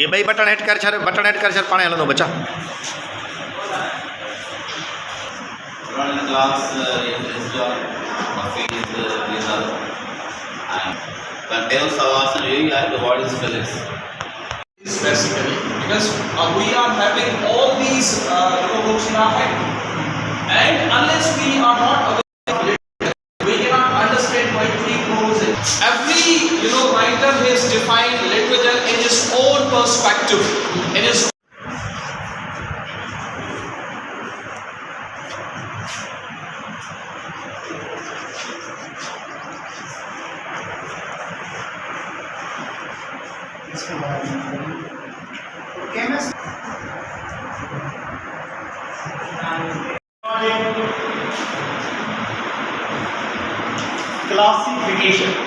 ये भाई button head कर छड़ पाणे हलंदो बच्चा Run in class is job, coffee is result, and continuous hours and really the word is physics. Basically, because we are having all these books in our head, and unless we are not aware of it, we cannot understand why three goes in. Every writer has defined literature in his own perspective, in his classification.